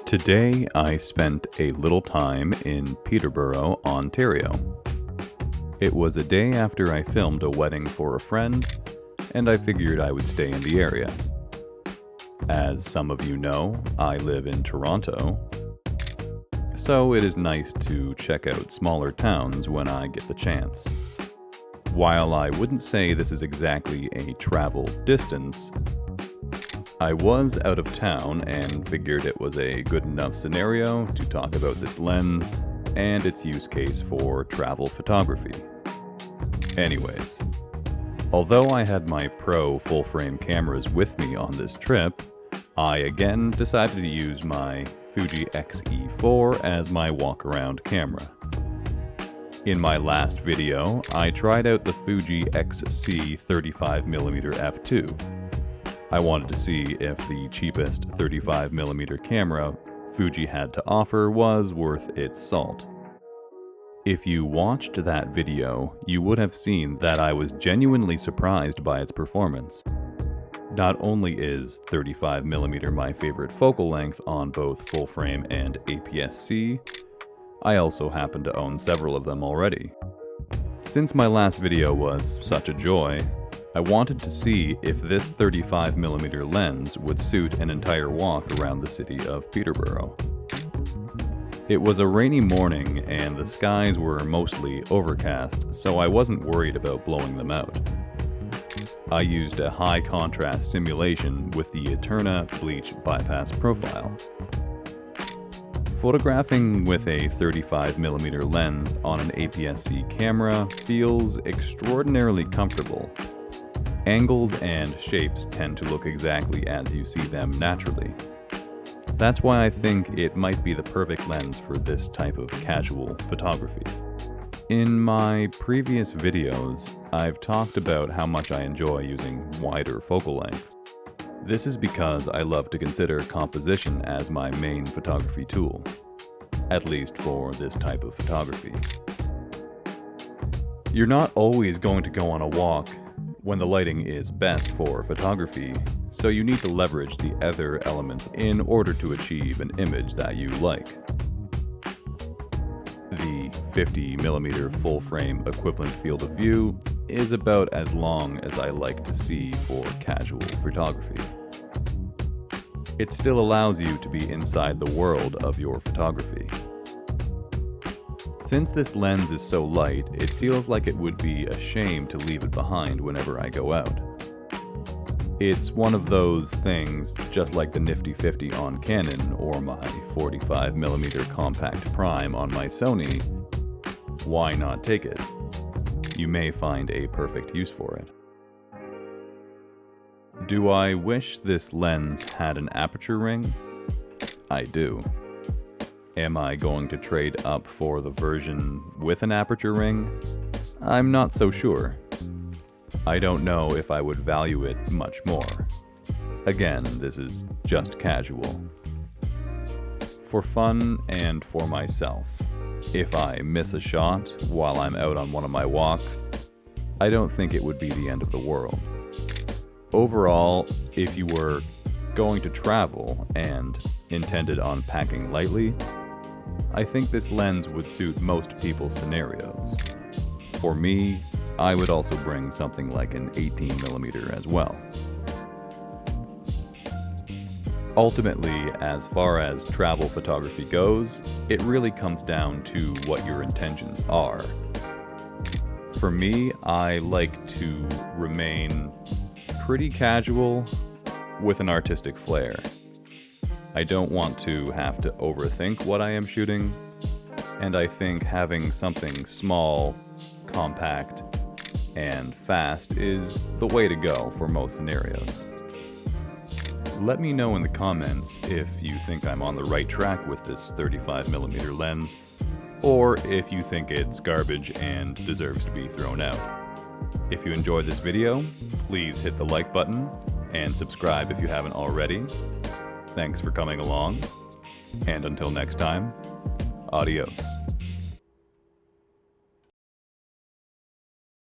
Today I spent a little time in Peterborough, Ontario. It was a day after I filmed a wedding for a friend, and I figured I would stay in the area. As some of you know, I live in Toronto, so it is nice to check out smaller towns when I get the chance. While I wouldn't say this is exactly a travel distance, I was out of town and figured it was a good enough scenario to talk about this lens and its use case for travel photography. Anyways, although I had my Pro full-frame cameras with me on this trip, I again decided to use my Fuji XE4 as my walk-around camera. In my last video, I tried out the Fuji XC 35mm f2. I wanted to see if the cheapest 35mm camera Fuji had to offer was worth its salt. If you watched that video, you would have seen that I was genuinely surprised by its performance. Not only is 35mm my favorite focal length on both full frame and APS-C, I also happen to own several of them already. Since my last video was such a joy, I wanted to see if this 35mm lens would suit an entire walk around the city of Peterborough. It was a rainy morning and the skies were mostly overcast, so I wasn't worried about blowing them out. I used a high contrast simulation with the Eterna bleach bypass profile. Photographing with a 35mm lens on an APS-C camera feels extraordinarily comfortable. Angles and shapes tend to look exactly as you see them naturally. That's why I think it might be the perfect lens for this type of casual photography. In my previous videos, I've talked about how much I enjoy using wider focal lengths. This is because I love to consider composition as my main photography tool, at least for this type of photography. You're not always going to go on a walk when the lighting is best for photography, so you need to leverage the other elements in order to achieve an image that you like. The 50mm full-frame equivalent field of view is about as long as I like to see for casual photography. It still allows you to be inside the world of your photography. Since this lens is so light, it feels like it would be a shame to leave it behind whenever I go out. It's one of those things, just like the nifty 50 on Canon or my 45mm compact prime on my Sony. Why not take it? You may find a perfect use for it. Do I wish this lens had an aperture ring? I do. Am I going to trade up for the version with an aperture ring? I'm not so sure. I don't know if I would value it much more. Again, this is just casual. For fun and for myself. If I miss a shot while I'm out on one of my walks, I don't think it would be the end of the world. Overall, if you were going to travel and intended on packing lightly, I think this lens would suit most people's scenarios. For me, I would also bring something like an 18mm as well. Ultimately, as far as travel photography goes, it really comes down to what your intentions are. For me, I like to remain pretty casual with an artistic flair. I don't want to have to overthink what I am shooting, and I think having something small, compact, and fast is the way to go for most scenarios. Let me know in the comments if you think I'm on the right track with this 35mm lens, or if you think it's garbage and deserves to be thrown out. If you enjoyed this video, please hit the like button and subscribe if you haven't already. Thanks for coming along, and until next time, adios.